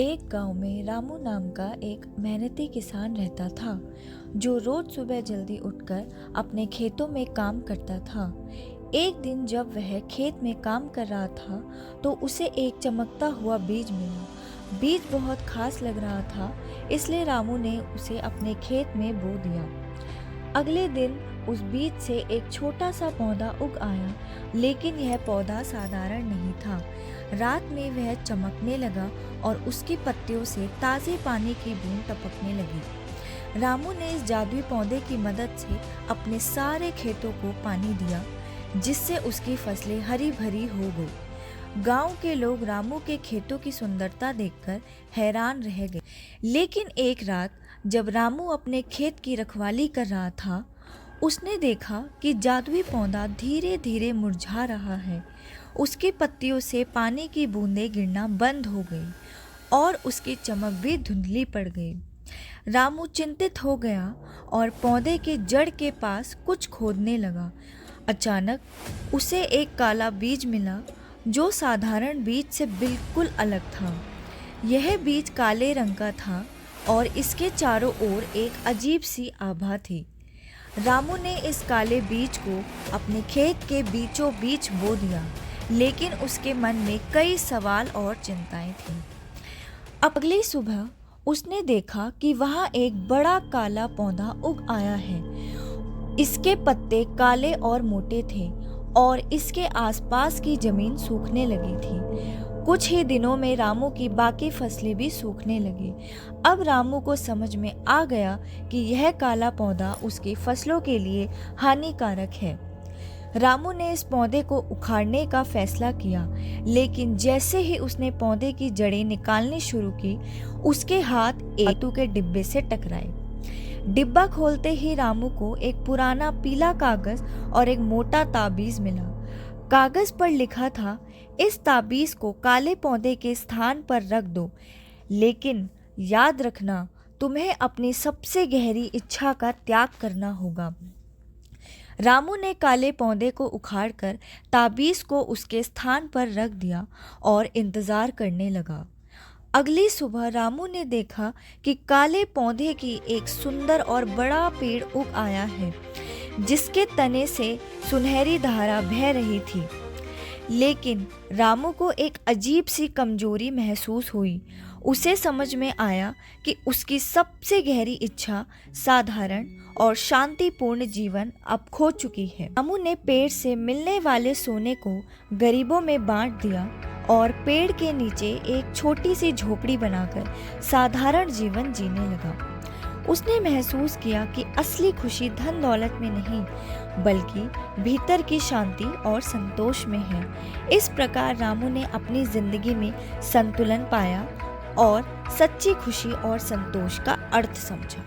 एक गांव में रामू नाम का एक मेहनती किसान रहता था जो रोज सुबह जल्दी उठकर अपने खेतों में काम करता था। एक दिन जब वह खेत में काम कर रहा था तो उसे एक चमकता हुआ बीज मिला। बीज बहुत खास लग रहा था, इसलिए रामू ने उसे अपने खेत में बो दिया। अगले दिन उस बीज से एक छोटा सा पौधा उग आया, लेकिन यह पौधा साधारण नहीं था। रात में वह चमकने लगा और उसकी पत्तियों से ताज़े पानी की बूंद टपकने लगी। रामू ने इस जादुई पौधे की मदद से अपने सारे खेतों को पानी दिया, जिससे उसकी फसलें हरी भरी हो गई। गांव के लोग रामू के खेतों की सुंदरता देखकर हैरान रह गए। लेकिन एक रात जब रामू अपने खेत की रखवाली कर रहा था, उसने देखा कि जादुई पौधा धीरे धीरे मुरझा रहा है। उसकी पत्तियों से पानी की बूंदें गिरना बंद हो गई और उसकी चमक भी धुंधली पड़ गई। रामू चिंतित हो गया और पौधे के जड़ के पास कुछ खोदने लगा। अचानक उसे एक काला बीज मिला जो साधारण बीज से बिल्कुल अलग था। यह बीज काले रंग का था और इसके चारों ओर एक अजीब सी आभा थी। रामू ने इस काले बीज को अपने खेत के बीचों बीच बो दिया, लेकिन उसके मन में कई सवाल और चिंताएं थीं। अगली सुबह उसने देखा कि वहाँ एक बड़ा काला पौधा उग आया है। इसके पत्ते काले और मोटे थे और इसके आसपास की जमीन सूखने लगी थी। कुछ ही दिनों में रामू की बाकी फसलें भी सूखने लगी। अब रामू को समझ में आ गया कि यह काला पौधा उसकी फसलों के लिए हानिकारक है। रामू ने इस पौधे को उखाड़ने का फैसला किया, लेकिन जैसे ही उसने पौधे की जड़ें निकालनी शुरू की, उसके हाथ एक धातु के डिब्बे से टकराए। डिब्बा खोलते ही रामू को एक पुराना पीला कागज और एक मोटा ताबीज मिला। कागज पर लिखा था, इस ताबीज को काले पौधे के स्थान पर रख दो, लेकिन याद रखना तुम्हें अपनी सबसे गहरी इच्छा का त्याग करना होगा। रामू ने काले पौधे को उखाड़कर ताबीज को उसके स्थान पर रख दिया और इंतजार करने लगा। अगली सुबह रामू ने देखा कि काले पौधे की एक सुंदर और बड़ा पेड़ उग आया है, जिसके तने से सुनहरी धारा बह रही थी। लेकिन रामू को एक अजीब सी कमजोरी महसूस हुई। उसे समझ में आया कि उसकी सबसे गहरी इच्छा साधारण और शांतिपूर्ण जीवन अब खो चुकी है। रामू ने पेड़ से मिलने वाले सोने को गरीबों में बांट दिया और पेड़ के नीचे एक छोटी सी झोपड़ी बनाकर साधारण जीवन जीने लगा। उसने महसूस किया कि असली खुशी धन दौलत में नहीं, बल्कि भीतर की शांति और संतोष में है। इस प्रकार रामू ने अपनी जिंदगी में संतुलन पाया और सच्ची खुशी और संतोष का अर्थ समझा।